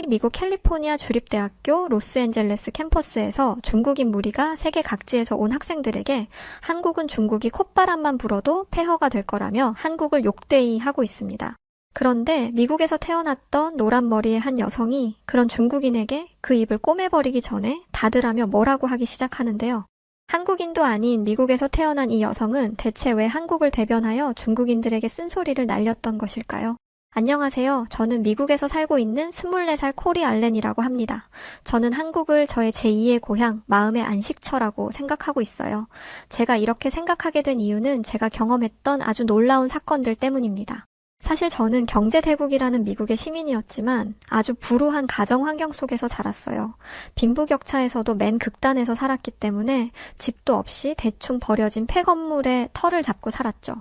미국 캘리포니아 주립대학교 로스앤젤레스 캠퍼스에서 중국인 무리가 세계 각지에서 온 학생들에게 한국은 중국이 콧바람만 불어도 폐허가 될 거라며 한국을 욕되이 하고 있습니다. 그런데 미국에서 태어났던 노란 머리의 한 여성이 그런 중국인에게 그 입을 꼬매버리기 전에 다들하며 뭐라고 하기 시작하는데요. 한국인도 아닌 미국에서 태어난 이 여성은 대체 왜 한국을 대변하여 중국인들에게 쓴소리를 날렸던 것일까요? 안녕하세요. 저는 미국에서 살고 있는 24살 코리 알렌이라고 합니다. 저는 한국을 저의 제2의 고향, 마음의 안식처라고 생각하고 있어요. 제가 이렇게 생각하게 된 이유는 제가 경험했던 아주 놀라운 사건들 때문입니다. 사실 저는 경제대국이라는 미국의 시민이었지만 아주 불우한 가정 환경 속에서 자랐어요. 빈부격차에서도 맨 극단에서 살았기 때문에 집도 없이 대충 버려진 폐건물에 터를 잡고 살았죠.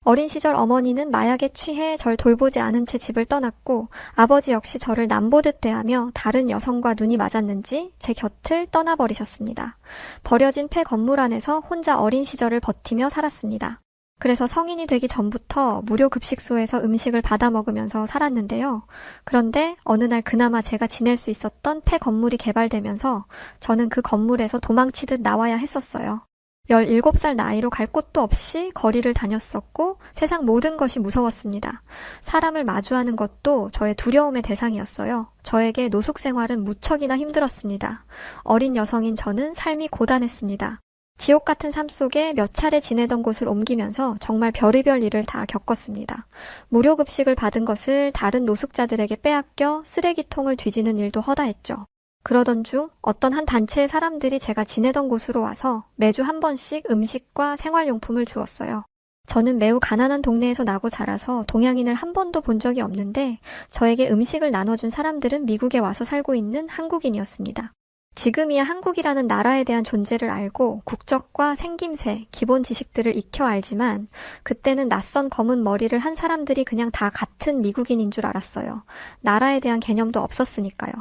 어린 시절 어머니는 마약에 취해 절 돌보지 않은 채 집을 떠났고 아버지 역시 저를 남보듯 대하며 다른 여성과 눈이 맞았는지 제 곁을 떠나버리셨습니다. 버려진 폐건물 안에서 혼자 어린 시절을 버티며 살았습니다. 그래서 성인이 되기 전부터 무료 급식소에서 음식을 받아 먹으면서 살았는데요. 그런데 어느 날 그나마 제가 지낼 수 있었던 폐건물이 개발되면서 저는 그 건물에서 도망치듯 나와야 했었어요. 17살 나이로 갈 곳도 없이 거리를 다녔었고 세상 모든 것이 무서웠습니다. 사람을 마주하는 것도 저의 두려움의 대상이었어요. 저에게 노숙 생활은 무척이나 힘들었습니다. 어린 여성인 저는 삶이 고단했습니다. 지옥 같은 삶 속에 몇 차례 지내던 곳을 옮기면서 정말 별의별 일을 다 겪었습니다. 무료 급식을 받은 것을 다른 노숙자들에게 빼앗겨 쓰레기통을 뒤지는 일도 허다했죠. 그러던 중 어떤 한 단체의 사람들이 제가 지내던 곳으로 와서 매주 한 번씩 음식과 생활용품을 주었어요. 저는 매우 가난한 동네에서 나고 자라서 동양인을 한 번도 본 적이 없는데 저에게 음식을 나눠준 사람들은 미국에 와서 살고 있는 한국인이었습니다. 지금이야 한국이라는 나라에 대한 존재를 알고 국적과 생김새, 기본 지식들을 익혀 알지만 그때는 낯선 검은 머리를 한 사람들이 그냥 다 같은 미국인인 줄 알았어요. 나라에 대한 개념도 없었으니까요.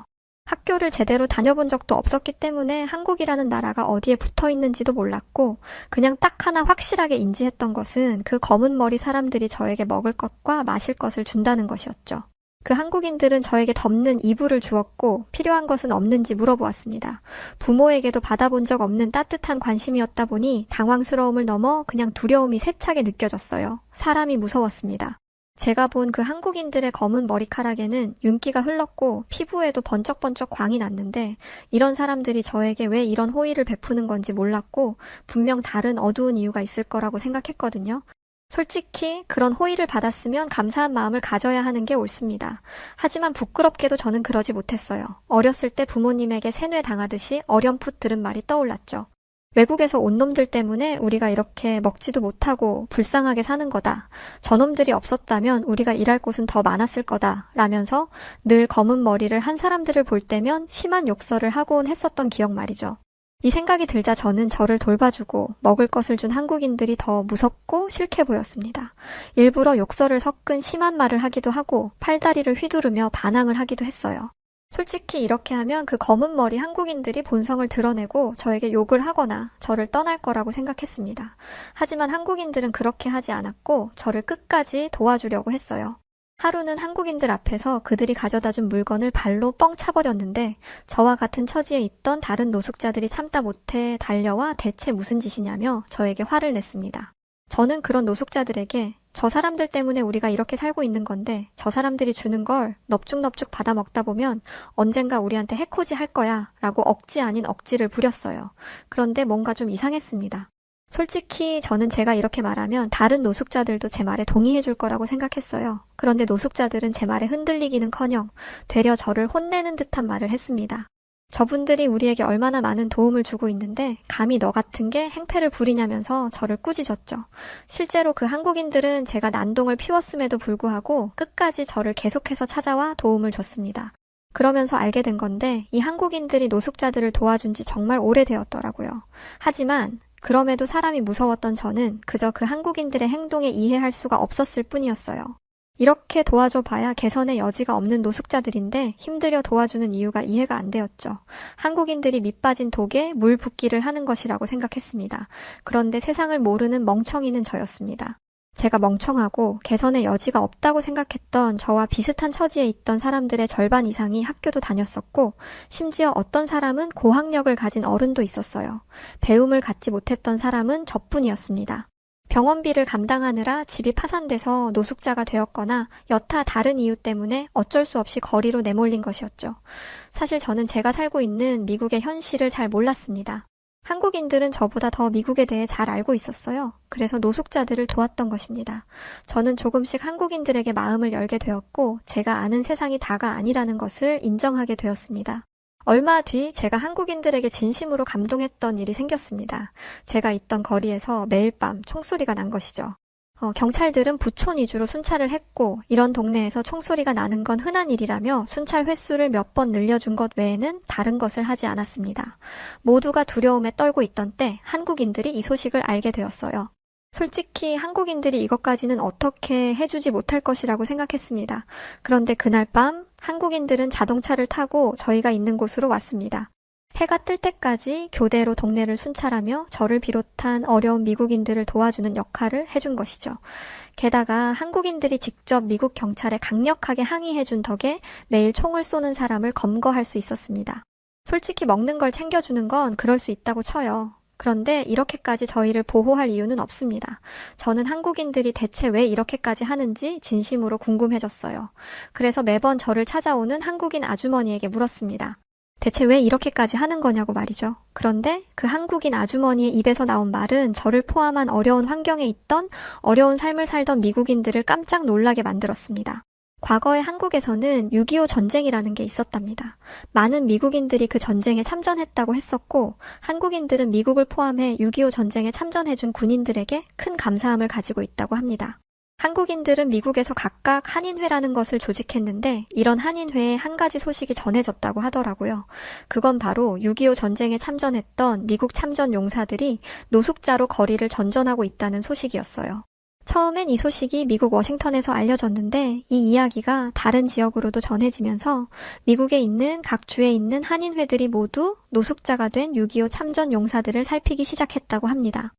학교를 제대로 다녀본 적도 없었기 때문에 한국이라는 나라가 어디에 붙어 있는지도 몰랐고 그냥 딱 하나 확실하게 인지했던 것은 그 검은 머리 사람들이 저에게 먹을 것과 마실 것을 준다는 것이었죠. 그 한국인들은 저에게 덮는 이불을 주었고 필요한 것은 없는지 물어보았습니다. 부모에게도 받아본 적 없는 따뜻한 관심이었다 보니 당황스러움을 넘어 그냥 두려움이 세차게 느껴졌어요. 사람이 무서웠습니다. 제가 본 그 한국인들의 검은 머리카락에는 윤기가 흘렀고 피부에도 번쩍번쩍 광이 났는데 이런 사람들이 저에게 왜 이런 호의를 베푸는 건지 몰랐고 분명 다른 어두운 이유가 있을 거라고 생각했거든요. 솔직히 그런 호의를 받았으면 감사한 마음을 가져야 하는 게 옳습니다. 하지만 부끄럽게도 저는 그러지 못했어요. 어렸을 때 부모님에게 세뇌당하듯이 어렴풋 들은 말이 떠올랐죠. 외국에서 온 놈들 때문에 우리가 이렇게 먹지도 못하고 불쌍하게 사는 거다. 저놈들이 없었다면 우리가 일할 곳은 더 많았을 거다. 라면서 늘 검은 머리를 한 사람들을 볼 때면 심한 욕설을 하곤 했었던 기억 말이죠. 이 생각이 들자 저는 저를 돌봐주고 먹을 것을 준 한국인들이 더 무섭고 싫게 보였습니다. 일부러 욕설을 섞은 심한 말을 하기도 하고 팔다리를 휘두르며 반항을 하기도 했어요. 솔직히 이렇게 하면 그 검은 머리 한국인들이 본성을 드러내고 저에게 욕을 하거나 저를 떠날 거라고 생각했습니다. 하지만 한국인들은 그렇게 하지 않았고 저를 끝까지 도와주려고 했어요. 하루는 한국인들 앞에서 그들이 가져다준 물건을 발로 뻥 차버렸는데 저와 같은 처지에 있던 다른 노숙자들이 참다 못해 달려와 대체 무슨 짓이냐며 저에게 화를 냈습니다. 저는 그런 노숙자들에게 저 사람들 때문에 우리가 이렇게 살고 있는 건데 저 사람들이 주는 걸 넙죽넙죽 받아 먹다 보면 언젠가 우리한테 해코지 할 거야 라고 억지 아닌 억지를 부렸어요. 그런데 뭔가 좀 이상했습니다. 솔직히 저는 제가 이렇게 말하면 다른 노숙자들도 제 말에 동의해 줄 거라고 생각했어요. 그런데 노숙자들은 제 말에 흔들리기는커녕 되려 저를 혼내는 듯한 말을 했습니다. 저분들이 우리에게 얼마나 많은 도움을 주고 있는데 감히 너 같은 게 행패를 부리냐면서 저를 꾸짖었죠. 실제로 그 한국인들은 제가 난동을 피웠음에도 불구하고 끝까지 저를 계속해서 찾아와 도움을 줬습니다. 그러면서 알게 된 건데 이 한국인들이 노숙자들을 도와준 지 정말 오래되었더라고요. 하지만 그럼에도 사람이 무서웠던 저는 그저 그 한국인들의 행동에 이해할 수가 없었을 뿐이었어요. 이렇게 도와줘 봐야 개선의 여지가 없는 노숙자들인데 힘들여 도와주는 이유가 이해가 안 되었죠. 한국인들이 밑빠진 독에 물 붓기를 하는 것이라고 생각했습니다. 그런데 세상을 모르는 멍청이는 저였습니다. 제가 멍청하고 개선의 여지가 없다고 생각했던 저와 비슷한 처지에 있던 사람들의 절반 이상이 학교도 다녔었고, 심지어 어떤 사람은 고학력을 가진 어른도 있었어요. 배움을 갖지 못했던 사람은 저뿐이었습니다. 병원비를 감당하느라 집이 파산돼서 노숙자가 되었거나 여타 다른 이유 때문에 어쩔 수 없이 거리로 내몰린 것이었죠. 사실 저는 제가 살고 있는 미국의 현실을 잘 몰랐습니다. 한국인들은 저보다 더 미국에 대해 잘 알고 있었어요. 그래서 노숙자들을 도왔던 것입니다. 저는 조금씩 한국인들에게 마음을 열게 되었고, 제가 아는 세상이 다가 아니라는 것을 인정하게 되었습니다. 얼마 뒤 제가 한국인들에게 진심으로 감동했던 일이 생겼습니다. 제가 있던 거리에서 매일 밤 총소리가 난 것이죠. 경찰들은 부촌 위주로 순찰을 했고, 이런 동네에서 총소리가 나는 건 흔한 일이라며 순찰 횟수를 몇 번 늘려준 것 외에는 다른 것을 하지 않았습니다. 모두가 두려움에 떨고 있던 때 한국인들이 이 소식을 알게 되었어요. 솔직히 한국인들이 이것까지는 어떻게 해주지 못할 것이라고 생각했습니다. 그런데 그날 밤 한국인들은 자동차를 타고 저희가 있는 곳으로 왔습니다. 해가 뜰 때까지 교대로 동네를 순찰하며 저를 비롯한 어려운 미국인들을 도와주는 역할을 해준 것이죠. 게다가 한국인들이 직접 미국 경찰에 강력하게 항의해준 덕에 매일 총을 쏘는 사람을 검거할 수 있었습니다. 솔직히 먹는 걸 챙겨주는 건 그럴 수 있다고 쳐요. 그런데 이렇게까지 저희를 보호할 이유는 없습니다. 저는 한국인들이 대체 왜 이렇게까지 하는지 진심으로 궁금해졌어요. 그래서 매번 저를 찾아오는 한국인 아주머니에게 물었습니다. 대체 왜 이렇게까지 하는 거냐고 말이죠. 그런데 그 한국인 아주머니의 입에서 나온 말은 저를 포함한 어려운 환경에 있던 어려운 삶을 살던 미국인들을 깜짝 놀라게 만들었습니다. 과거에 한국에서는 6.25 전쟁이라는 게 있었답니다. 많은 미국인들이 그 전쟁에 참전했다고 했었고, 한국인들은 미국을 포함해 6.25 전쟁에 참전해준 군인들에게 큰 감사함을 가지고 있다고 합니다. 한국인들은 미국에서 각각 한인회라는 것을 조직했는데, 이런 한인회에 한 가지 소식이 전해졌다고 하더라고요. 그건 바로 6.25 전쟁에 참전했던 미국 참전 용사들이 노숙자로 거리를 전전하고 있다는 소식이었어요. 처음엔 이 소식이 미국 워싱턴에서 알려졌는데, 이 이야기가 다른 지역으로도 전해지면서 미국에 있는 각 주에 있는 한인회들이 모두 노숙자가 된 6.25 참전 용사들을 살피기 시작했다고 합니다.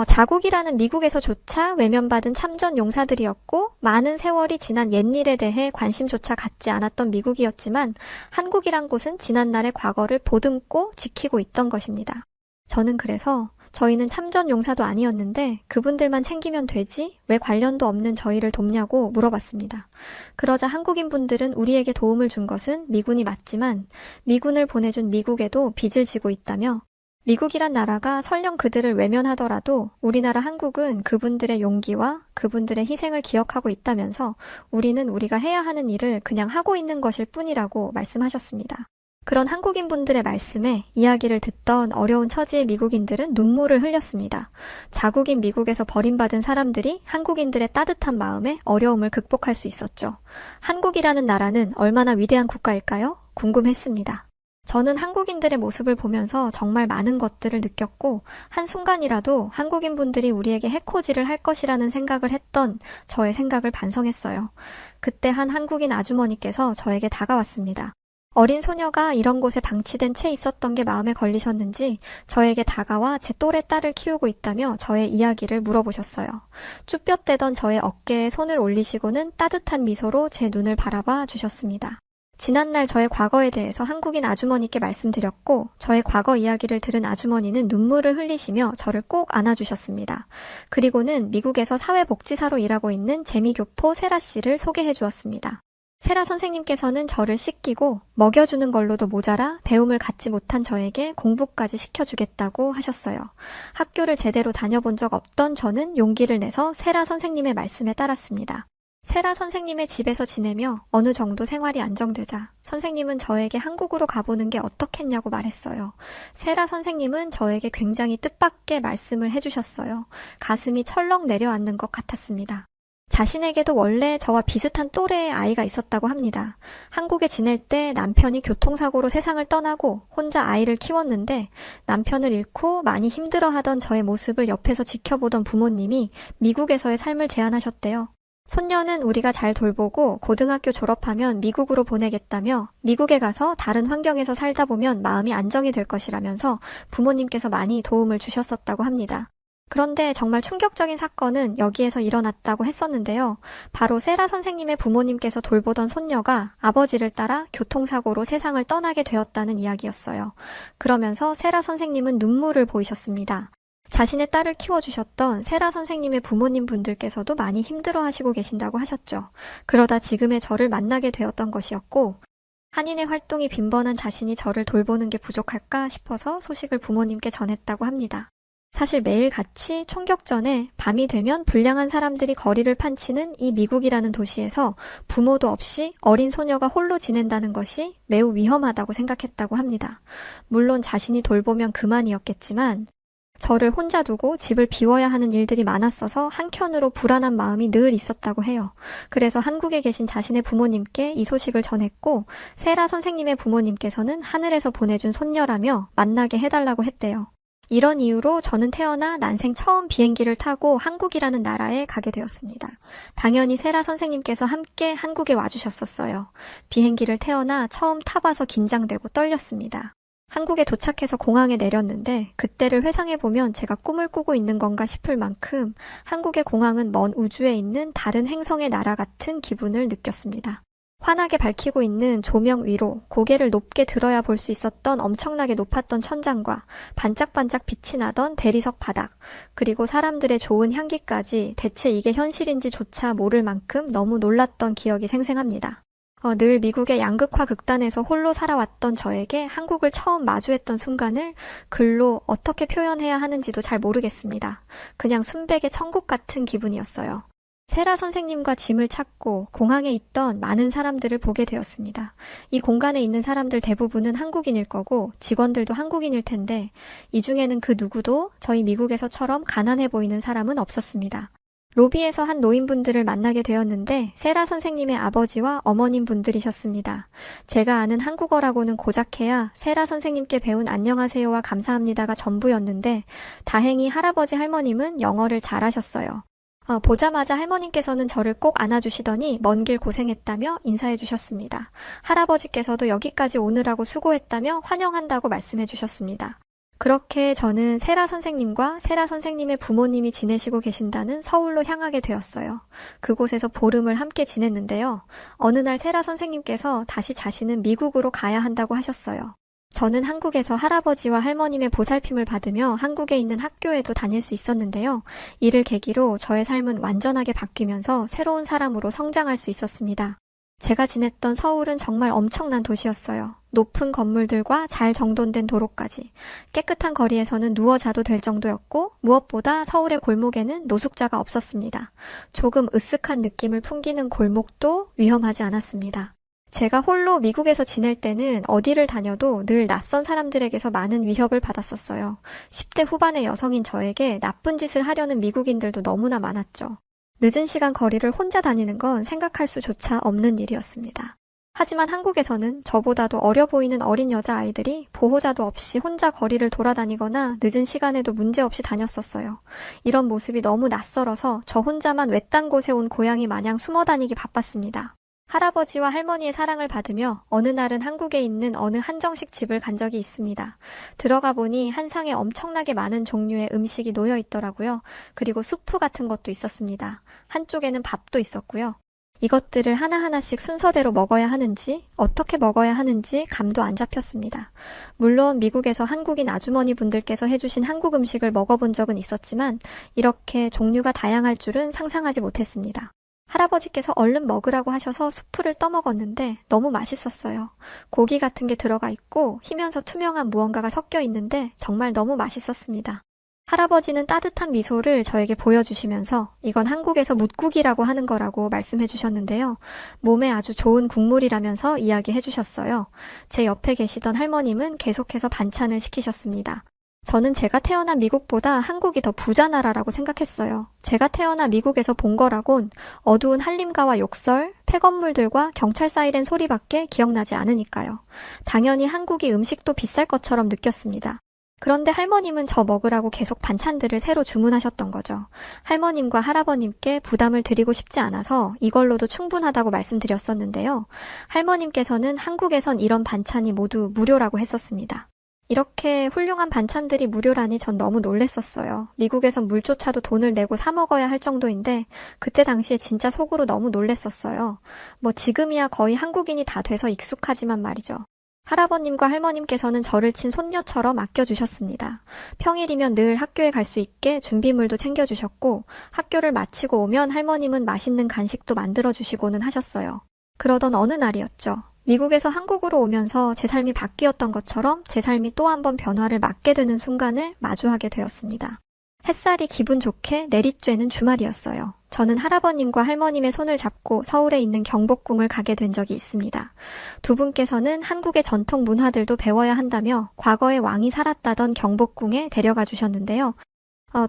자국이라는 미국에서조차 외면받은 참전 용사들이었고, 많은 세월이 지난 옛일에 대해 관심조차 갖지 않았던 미국이었지만, 한국이란 곳은 지난날의 과거를 보듬고 지키고 있던 것입니다. 저는 그래서 저희는 참전 용사도 아니었는데 그분들만 챙기면 되지 왜 관련도 없는 저희를 돕냐고 물어봤습니다. 그러자 한국인 분들은 우리에게 도움을 준 것은 미군이 맞지만 미군을 보내준 미국에도 빚을 지고 있다며, 미국이란 나라가 설령 그들을 외면하더라도 우리나라 한국은 그분들의 용기와 그분들의 희생을 기억하고 있다면서 우리는 우리가 해야 하는 일을 그냥 하고 있는 것일 뿐이라고 말씀하셨습니다. 그런 한국인 분들의 말씀에 이야기를 듣던 어려운 처지의 미국인들은 눈물을 흘렸습니다. 자국인 미국에서 버림받은 사람들이 한국인들의 따뜻한 마음에 어려움을 극복할 수 있었죠. 한국이라는 나라는 얼마나 위대한 국가일까요? 궁금했습니다. 저는 한국인들의 모습을 보면서 정말 많은 것들을 느꼈고, 한순간이라도 한국인 분들이 우리에게 해코지를 할 것이라는 생각을 했던 저의 생각을 반성했어요. 그때 한 한국인 아주머니께서 저에게 다가왔습니다. 어린 소녀가 이런 곳에 방치된 채 있었던 게 마음에 걸리셨는지 저에게 다가와 제 또래 딸을 키우고 있다며 저의 이야기를 물어보셨어요. 쭈뼛대던 저의 어깨에 손을 올리시고는 따뜻한 미소로 제 눈을 바라봐 주셨습니다. 지난날 저의 과거에 대해서 한국인 아주머니께 말씀드렸고, 저의 과거 이야기를 들은 아주머니는 눈물을 흘리시며 저를 꼭 안아주셨습니다. 그리고는 미국에서 사회복지사로 일하고 있는 재미교포 세라 씨를 소개해 주었습니다. 세라 선생님께서는 저를 씻기고 먹여주는 걸로도 모자라 배움을 갖지 못한 저에게 공부까지 시켜주겠다고 하셨어요. 학교를 제대로 다녀본 적 없던 저는 용기를 내서 세라 선생님의 말씀에 따랐습니다. 세라 선생님의 집에서 지내며 어느 정도 생활이 안정되자 선생님은 저에게 한국으로 가보는 게 어떻겠냐고 말했어요. 세라 선생님은 저에게 굉장히 뜻밖의 말씀을 해주셨어요. 가슴이 철렁 내려앉는 것 같았습니다. 자신에게도 원래 저와 비슷한 또래의 아이가 있었다고 합니다. 한국에 지낼 때 남편이 교통사고로 세상을 떠나고 혼자 아이를 키웠는데 남편을 잃고 많이 힘들어하던 저의 모습을 옆에서 지켜보던 부모님이 미국에서의 삶을 제안하셨대요. 손녀는 우리가 잘 돌보고 고등학교 졸업하면 미국으로 보내겠다며 미국에 가서 다른 환경에서 살다 보면 마음이 안정이 될 것이라면서 부모님께서 많이 도움을 주셨었다고 합니다. 그런데 정말 충격적인 사건은 여기에서 일어났다고 했었는데요. 바로 세라 선생님의 부모님께서 돌보던 손녀가 아버지를 따라 교통사고로 세상을 떠나게 되었다는 이야기였어요. 그러면서 세라 선생님은 눈물을 보이셨습니다. 자신의 딸을 키워주셨던 세라 선생님의 부모님 분들께서도 많이 힘들어하시고 계신다고 하셨죠. 그러다 지금의 저를 만나게 되었던 것이었고, 한인의 활동이 빈번한 자신이 저를 돌보는 게 부족할까 싶어서 소식을 부모님께 전했다고 합니다. 사실 매일같이 총격 전에 밤이 되면 불량한 사람들이 거리를 판치는 이 미국이라는 도시에서 부모도 없이 어린 소녀가 홀로 지낸다는 것이 매우 위험하다고 생각했다고 합니다. 물론 자신이 돌보면 그만이었겠지만 저를 혼자 두고 집을 비워야 하는 일들이 많았어서 한켠으로 불안한 마음이 늘 있었다고 해요. 그래서 한국에 계신 자신의 부모님께 이 소식을 전했고 세라 선생님의 부모님께서는 하늘에서 보내준 손녀라며 만나게 해달라고 했대요. 이런 이유로 저는 태어나 난생 처음 비행기를 타고 한국이라는 나라에 가게 되었습니다. 당연히 세라 선생님께서 함께 한국에 와주셨었어요. 비행기를 태어나 처음 타봐서 긴장되고 떨렸습니다. 한국에 도착해서 공항에 내렸는데 그때를 회상해보면 제가 꿈을 꾸고 있는 건가 싶을 만큼 한국의 공항은 먼 우주에 있는 다른 행성의 나라 같은 기분을 느꼈습니다. 환하게 밝히고 있는 조명 위로 고개를 높게 들어야 볼 수 있었던 엄청나게 높았던 천장과 반짝반짝 빛이 나던 대리석 바닥, 그리고 사람들의 좋은 향기까지 대체 이게 현실인지조차 모를 만큼 너무 놀랐던 기억이 생생합니다. 늘 미국의 양극화 극단에서 홀로 살아왔던 저에게 한국을 처음 마주했던 순간을 글로 어떻게 표현해야 하는지도 잘 모르겠습니다. 그냥 순백의 천국 같은 기분이었어요. 세라 선생님과 짐을 찾고 공항에 있던 많은 사람들을 보게 되었습니다. 이 공간에 있는 사람들 대부분은 한국인일 거고 직원들도 한국인일 텐데 이 중에는 그 누구도 저희 미국에서처럼 가난해 보이는 사람은 없었습니다. 로비에서 한 노인분들을 만나게 되었는데 세라 선생님의 아버지와 어머님 분들이셨습니다. 제가 아는 한국어라고는 고작해야 세라 선생님께 배운 안녕하세요와 감사합니다가 전부였는데 다행히 할아버지 할머님은 영어를 잘하셨어요. 보자마자 할머님께서는 저를 꼭 안아주시더니 먼 길 고생했다며 인사해 주셨습니다. 할아버지께서도 여기까지 오느라고 수고했다며 환영한다고 말씀해 주셨습니다. 그렇게 저는 세라 선생님과 세라 선생님의 부모님이 지내시고 계신다는 서울로 향하게 되었어요. 그곳에서 보름을 함께 지냈는데요. 어느 날 세라 선생님께서 다시 자신은 미국으로 가야 한다고 하셨어요. 저는 한국에서 할아버지와 할머님의 보살핌을 받으며 한국에 있는 학교에도 다닐 수 있었는데요. 이를 계기로 저의 삶은 완전하게 바뀌면서 새로운 사람으로 성장할 수 있었습니다. 제가 지냈던 서울은 정말 엄청난 도시였어요. 높은 건물들과 잘 정돈된 도로까지. 깨끗한 거리에서는 누워 자도 될 정도였고 무엇보다 서울의 골목에는 노숙자가 없었습니다. 조금 으쓱한 느낌을 풍기는 골목도 위험하지 않았습니다. 제가 홀로 미국에서 지낼 때는 어디를 다녀도 늘 낯선 사람들에게서 많은 위협을 받았었어요. 10대 후반의 여성인 저에게 나쁜 짓을 하려는 미국인들도 너무나 많았죠. 늦은 시간 거리를 혼자 다니는 건 생각할 수조차 없는 일이었습니다. 하지만 한국에서는 저보다도 어려 보이는 어린 여자아이들이 보호자도 없이 혼자 거리를 돌아다니거나 늦은 시간에도 문제없이 다녔었어요. 이런 모습이 너무 낯설어서 저 혼자만 외딴 곳에 온 고양이 마냥 숨어 다니기 바빴습니다. 할아버지와 할머니의 사랑을 받으며 어느 날은 한국에 있는 어느 한정식 집을 간 적이 있습니다. 들어가 보니 한 상에 엄청나게 많은 종류의 음식이 놓여 있더라고요. 그리고 수프 같은 것도 있었습니다. 한쪽에는 밥도 있었고요. 이것들을 하나하나씩 순서대로 먹어야 하는지, 어떻게 먹어야 하는지 감도 안 잡혔습니다. 물론 미국에서 한국인 아주머니 분들께서 해주신 한국 음식을 먹어본 적은 있었지만 이렇게 종류가 다양할 줄은 상상하지 못했습니다. 할아버지께서 얼른 먹으라고 하셔서 수프를 떠먹었는데 너무 맛있었어요. 고기 같은 게 들어가 있고 희면서 투명한 무언가가 섞여 있는데 정말 너무 맛있었습니다. 할아버지는 따뜻한 미소를 저에게 보여주시면서 이건 한국에서 뭇국이라고 하는 거라고 말씀해 주셨는데요. 몸에 아주 좋은 국물이라면서 이야기해 주셨어요. 제 옆에 계시던 할머님은 계속해서 반찬을 시키셨습니다. 저는 제가 태어난 미국보다 한국이 더 부자 나라라고 생각했어요. 제가 태어나 미국에서 본 거라곤 어두운 한림가와 욕설, 폐건물들과 경찰 사이렌 소리밖에 기억나지 않으니까요. 당연히 한국이 음식도 비쌀 것처럼 느꼈습니다. 그런데 할머님은 저 먹으라고 계속 반찬들을 새로 주문하셨던 거죠. 할머님과 할아버님께 부담을 드리고 싶지 않아서 이걸로도 충분하다고 말씀드렸었는데요. 할머님께서는 한국에선 이런 반찬이 모두 무료라고 했었습니다. 이렇게 훌륭한 반찬들이 무료라니 전 너무 놀랬었어요. 미국에선 물조차도 돈을 내고 사 먹어야 할 정도인데 그때 당시에 진짜 속으로 너무 놀랬었어요. 뭐 지금이야 거의 한국인이 다 돼서 익숙하지만 말이죠. 할아버님과 할머님께서는 저를 친 손녀처럼 아껴주셨습니다. 평일이면 늘 학교에 갈 수 있게 준비물도 챙겨주셨고 학교를 마치고 오면 할머님은 맛있는 간식도 만들어주시고는 하셨어요. 그러던 어느 날이었죠. 미국에서 한국으로 오면서 제 삶이 바뀌었던 것처럼 제 삶이 또 한 번 변화를 맞게 되는 순간을 마주하게 되었습니다. 햇살이 기분 좋게 내리쬐는 주말이었어요. 저는 할아버님과 할머님의 손을 잡고 서울에 있는 경복궁을 가게 된 적이 있습니다. 두 분께서는 한국의 전통 문화들도 배워야 한다며 과거의 왕이 살았다던 경복궁에 데려가 주셨는데요.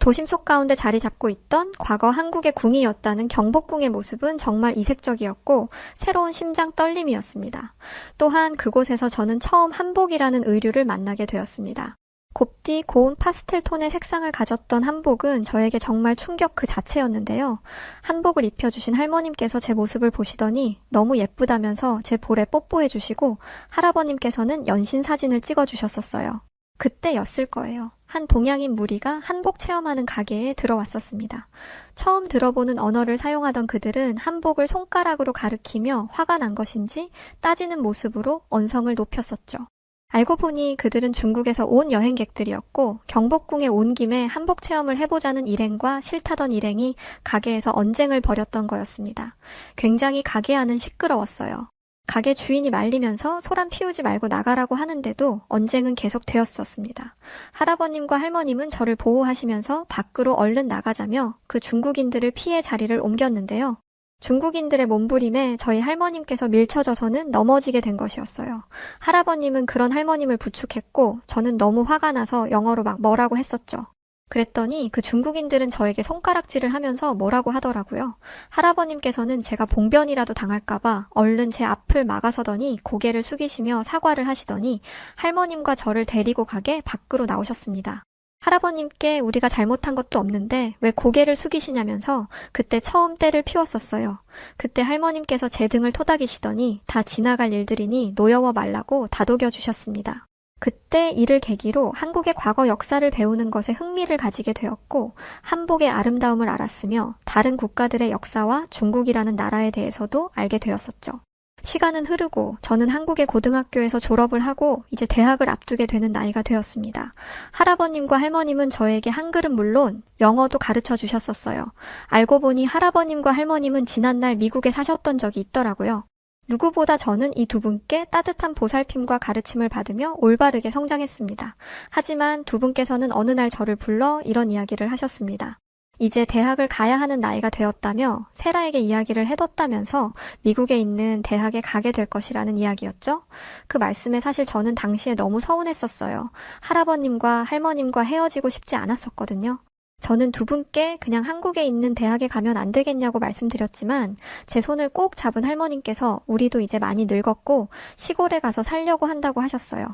도심 속 가운데 자리 잡고 있던 과거 한국의 궁이었다는 경복궁의 모습은 정말 이색적이었고 새로운 심장 떨림이었습니다. 또한 그곳에서 저는 처음 한복이라는 의류를 만나게 되었습니다. 곱디 고운 파스텔 톤의 색상을 가졌던 한복은 저에게 정말 충격 그 자체였는데요. 한복을 입혀주신 할머님께서 제 모습을 보시더니 너무 예쁘다면서 제 볼에 뽀뽀해 주시고 할아버님께서는 연신 사진을 찍어 주셨었어요. 그때였을 거예요. 한 동양인 무리가 한복 체험하는 가게에 들어왔었습니다. 처음 들어보는 언어를 사용하던 그들은 한복을 손가락으로 가리키며 화가 난 것인지 따지는 모습으로 언성을 높였었죠. 알고 보니 그들은 중국에서 온 여행객들이었고 경복궁에 온 김에 한복 체험을 해보자는 일행과 싫다던 일행이 가게에서 언쟁을 벌였던 거였습니다. 굉장히 가게 안은 시끄러웠어요. 가게 주인이 말리면서 소란 피우지 말고 나가라고 하는데도 언쟁은 계속되었었습니다. 할아버님과 할머님은 저를 보호하시면서 밖으로 얼른 나가자며 그 중국인들을 피해 자리를 옮겼는데요. 중국인들의 몸부림에 저희 할머님께서 밀쳐져서는 넘어지게 된 것이었어요. 할아버님은 그런 할머님을 부축했고 저는 너무 화가 나서 영어로 막 뭐라고 했었죠. 그랬더니 그 중국인들은 저에게 손가락질을 하면서 뭐라고 하더라고요. 할아버님께서는 제가 봉변이라도 당할까봐 얼른 제 앞을 막아서더니 고개를 숙이시며 사과를 하시더니 할머님과 저를 데리고 가게 밖으로 나오셨습니다. 할아버님께 우리가 잘못한 것도 없는데 왜 고개를 숙이시냐면서 그때 처음 때를 피웠었어요. 그때 할머님께서 제 등을 토닥이시더니 다 지나갈 일들이니 노여워 말라고 다독여 주셨습니다. 그때 이를 계기로 한국의 과거 역사를 배우는 것에 흥미를 가지게 되었고 한복의 아름다움을 알았으며 다른 국가들의 역사와 중국이라는 나라에 대해서도 알게 되었었죠. 시간은 흐르고 저는 한국의 고등학교에서 졸업을 하고 이제 대학을 앞두게 되는 나이가 되었습니다. 할아버님과 할머님은 저에게 한글은 물론 영어도 가르쳐 주셨었어요. 알고 보니 할아버님과 할머님은 지난날 미국에 사셨던 적이 있더라고요. 누구보다 저는 이 두 분께 따뜻한 보살핌과 가르침을 받으며 올바르게 성장했습니다. 하지만 두 분께서는 어느 날 저를 불러 이런 이야기를 하셨습니다. 이제 대학을 가야 하는 나이가 되었다며 세라에게 이야기를 해뒀다면서 미국에 있는 대학에 가게 될 것이라는 이야기였죠. 그 말씀에 사실 저는 당시에 너무 서운했었어요. 할아버님과 할머님과 헤어지고 싶지 않았었거든요. 저는 두 분께 그냥 한국에 있는 대학에 가면 안 되겠냐고 말씀드렸지만 제 손을 꼭 잡은 할머님께서 우리도 이제 많이 늙었고 시골에 가서 살려고 한다고 하셨어요.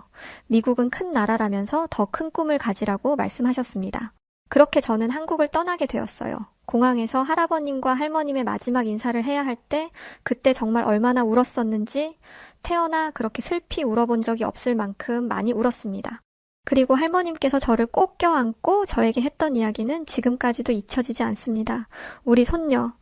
미국은 큰 나라라면서 더 큰 꿈을 가지라고 말씀하셨습니다. 그렇게 저는 한국을 떠나게 되었어요. 공항에서 할아버님과 할머님의 마지막 인사를 해야 할 때 그때 정말 얼마나 울었었는지 태어나 그렇게 슬피 울어본 적이 없을 만큼 많이 울었습니다. 그리고 할머님께서 저를 꼭 껴안고 저에게 했던 이야기는 지금까지도 잊혀지지 않습니다. 우리 손녀,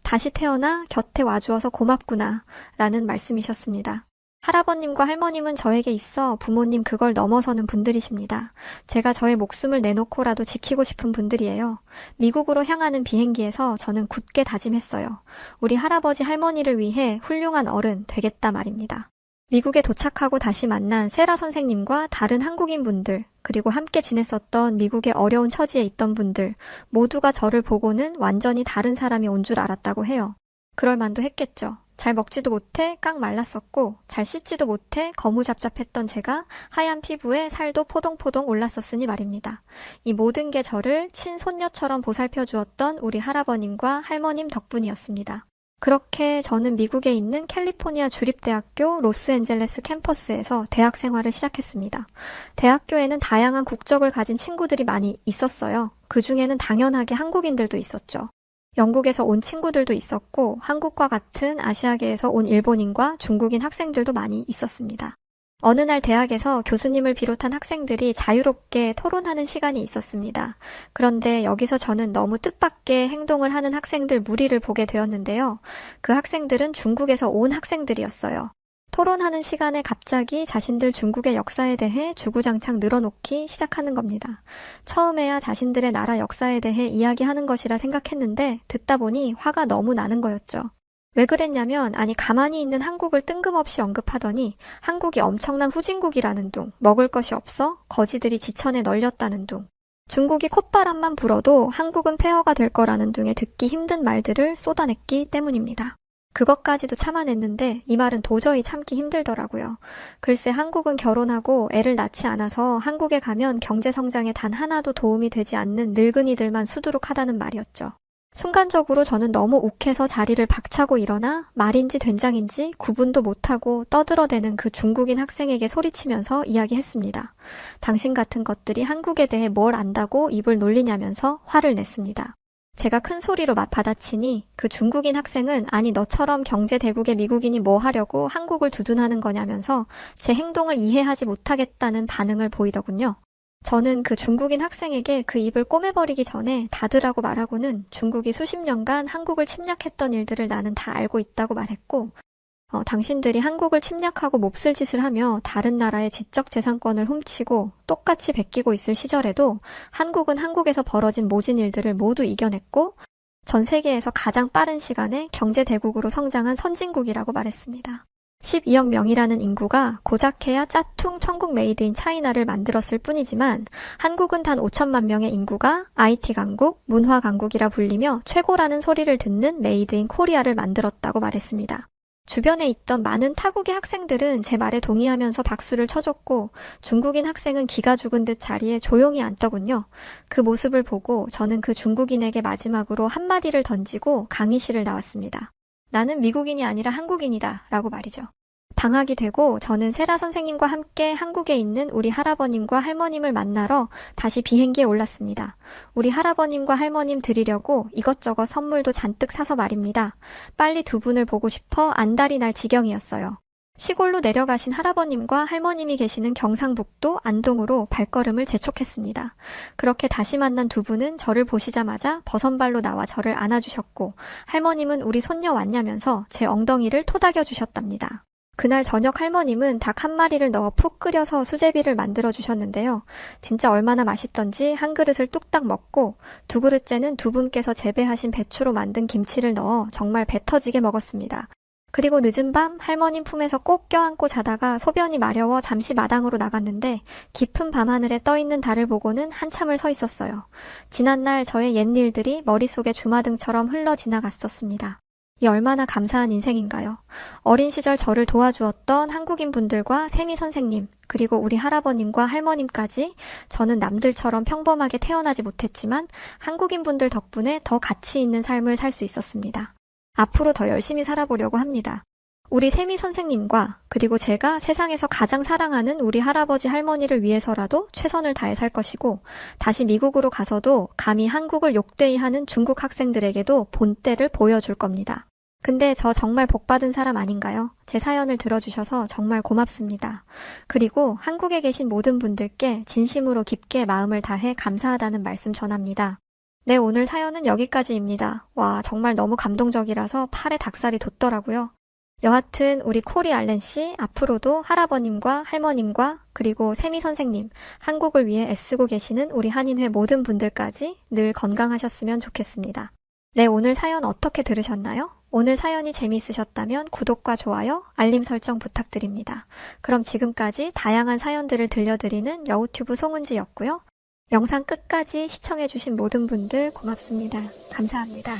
다시 태어나 곁에 와주어서 고맙구나 라는 말씀이셨습니다. 할아버님과 할머님은 저에게 있어 부모님 그걸 넘어서는 분들이십니다. 제가 저의 목숨을 내놓고라도 지키고 싶은 분들이에요. 미국으로 향하는 비행기에서 저는 굳게 다짐했어요. 우리 할아버지 할머니를 위해 훌륭한 어른 되겠다 말입니다. 미국에 도착하고 다시 만난 세라 선생님과 다른 한국인 분들, 그리고 함께 지냈었던 미국의 어려운 처지에 있던 분들, 모두가 저를 보고는 완전히 다른 사람이 온 줄 알았다고 해요. 그럴 만도 했겠죠. 잘 먹지도 못해 깡 말랐었고 잘 씻지도 못해 거무잡잡했던 제가 하얀 피부에 살도 포동포동 올랐었으니 말입니다. 이 모든 게 저를 친손녀처럼 보살펴 주었던 우리 할아버님과 할머님 덕분이었습니다. 그렇게 저는 미국에 있는 캘리포니아 주립대학교 로스앤젤레스 캠퍼스에서 대학 생활을 시작했습니다. 대학교에는 다양한 국적을 가진 친구들이 많이 있었어요. 그 중에는 당연하게 한국인들도 있었죠. 영국에서 온 친구들도 있었고 한국과 같은 아시아계에서 온 일본인과 중국인 학생들도 많이 있었습니다. 어느 날 대학에서 교수님을 비롯한 학생들이 자유롭게 토론하는 시간이 있었습니다. 그런데 여기서 저는 너무 뜻밖의 행동을 하는 학생들 무리를 보게 되었는데요. 그 학생들은 중국에서 온 학생들이었어요. 토론하는 시간에 갑자기 자신들 중국의 역사에 대해 주구장창 늘어놓기 시작하는 겁니다. 처음에야 자신들의 나라 역사에 대해 이야기하는 것이라 생각했는데 듣다 보니 화가 너무 나는 거였죠. 왜 그랬냐면 가만히 있는 한국을 뜬금없이 언급하더니 한국이 엄청난 후진국이라는 둥, 먹을 것이 없어 거지들이 지천에 널렸다는 둥, 중국이 콧바람만 불어도 한국은 폐허가 될 거라는 등의 듣기 힘든 말들을 쏟아냈기 때문입니다. 그것까지도 참아냈는데 이 말은 도저히 참기 힘들더라고요. 글쎄 한국은 결혼하고 애를 낳지 않아서 한국에 가면 경제성장에 단 하나도 도움이 되지 않는 늙은이들만 수두룩하다는 말이었죠. 순간적으로 저는 너무 욱해서 자리를 박차고 일어나 말인지 된장인지 구분도 못하고 떠들어대는 그 중국인 학생에게 소리치면서 이야기했습니다. 당신 같은 것들이 한국에 대해 뭘 안다고 입을 놀리냐면서 화를 냈습니다. 제가 큰 소리로 받아치니 그 중국인 학생은 아니 너처럼 경제대국의 미국인이 뭐 하려고 한국을 두둔하는 거냐면서 제 행동을 이해하지 못하겠다는 반응을 보이더군요. 저는 그 중국인 학생에게 그 입을 꼬매버리기 전에 닫으라고 말하고는 중국이 수십 년간 한국을 침략했던 일들을 나는 다 알고 있다고 말했고 당신들이 한국을 침략하고 몹쓸 짓을 하며 다른 나라의 지적재산권을 훔치고 똑같이 베끼고 있을 시절에도 한국은 한국에서 벌어진 모진 일들을 모두 이겨냈고 전 세계에서 가장 빠른 시간에 경제대국으로 성장한 선진국이라고 말했습니다. 12억 명이라는 인구가 고작해야 짜퉁 천국 메이드 인 차이나를 만들었을 뿐이지만 한국은 단 5천만 명의 인구가 IT 강국, 문화 강국이라 불리며 최고라는 소리를 듣는 메이드 인 코리아를 만들었다고 말했습니다. 주변에 있던 많은 타국의 학생들은 제 말에 동의하면서 박수를 쳐줬고 중국인 학생은 기가 죽은 듯 자리에 조용히 앉더군요. 그 모습을 보고 저는 그 중국인에게 마지막으로 한마디를 던지고 강의실을 나왔습니다. 나는 미국인이 아니라 한국인이다 라고 말이죠. 방학이 되고 저는 세라 선생님과 함께 한국에 있는 우리 할아버님과 할머님을 만나러 다시 비행기에 올랐습니다. 우리 할아버님과 할머님 드리려고 이것저것 선물도 잔뜩 사서 말입니다. 빨리 두 분을 보고 싶어 안달이 날 지경이었어요. 시골로 내려가신 할아버님과 할머님이 계시는 경상북도 안동으로 발걸음을 재촉했습니다. 그렇게 다시 만난 두 분은 저를 보시자마자 버선발로 나와 저를 안아주셨고 할머님은 우리 손녀 왔냐면서 제 엉덩이를 토닥여 주셨답니다. 그날 저녁 할머님은 닭 한 마리를 넣어 푹 끓여서 수제비를 만들어 주셨는데요. 진짜 얼마나 맛있던지 한 그릇을 뚝딱 먹고 두 그릇째는 두 분께서 재배하신 배추로 만든 김치를 넣어 정말 배 터지게 먹었습니다. 그리고 늦은 밤 할머님 품에서 꼭 껴안고 자다가 소변이 마려워 잠시 마당으로 나갔는데 깊은 밤하늘에 떠있는 달을 보고는 한참을 서 있었어요. 지난날 저의 옛일들이 머릿속에 주마등처럼 흘러 지나갔었습니다. 이 얼마나 감사한 인생인가요? 어린 시절 저를 도와주었던 한국인 분들과 세미 선생님, 그리고 우리 할아버님과 할머님까지 저는 남들처럼 평범하게 태어나지 못했지만 한국인 분들 덕분에 더 가치 있는 삶을 살 수 있었습니다. 앞으로 더 열심히 살아보려고 합니다. 우리 세미 선생님과 그리고 제가 세상에서 가장 사랑하는 우리 할아버지 할머니를 위해서라도 최선을 다해 살 것이고 다시 미국으로 가서도 감히 한국을 욕되이 하는 중국 학생들에게도 본때를 보여줄 겁니다. 근데 저 정말 복받은 사람 아닌가요? 제 사연을 들어주셔서 정말 고맙습니다. 그리고 한국에 계신 모든 분들께 진심으로 깊게 마음을 다해 감사하다는 말씀 전합니다. 네, 오늘 사연은 여기까지입니다. 와, 정말 너무 감동적이라서 팔에 닭살이 돋더라고요. 여하튼 우리 코리 알렌 씨 앞으로도 할아버님과 할머님과 그리고 세미 선생님, 한국을 위해 애쓰고 계시는 우리 한인회 모든 분들까지 늘 건강하셨으면 좋겠습니다. 네, 오늘 사연 어떻게 들으셨나요? 오늘 사연이 재미있으셨다면 구독과 좋아요, 알림 설정 부탁드립니다. 그럼 지금까지 다양한 사연들을 들려드리는 여우튜브 송은지였고요. 영상 끝까지 시청해주신 모든 분들 고맙습니다. 감사합니다.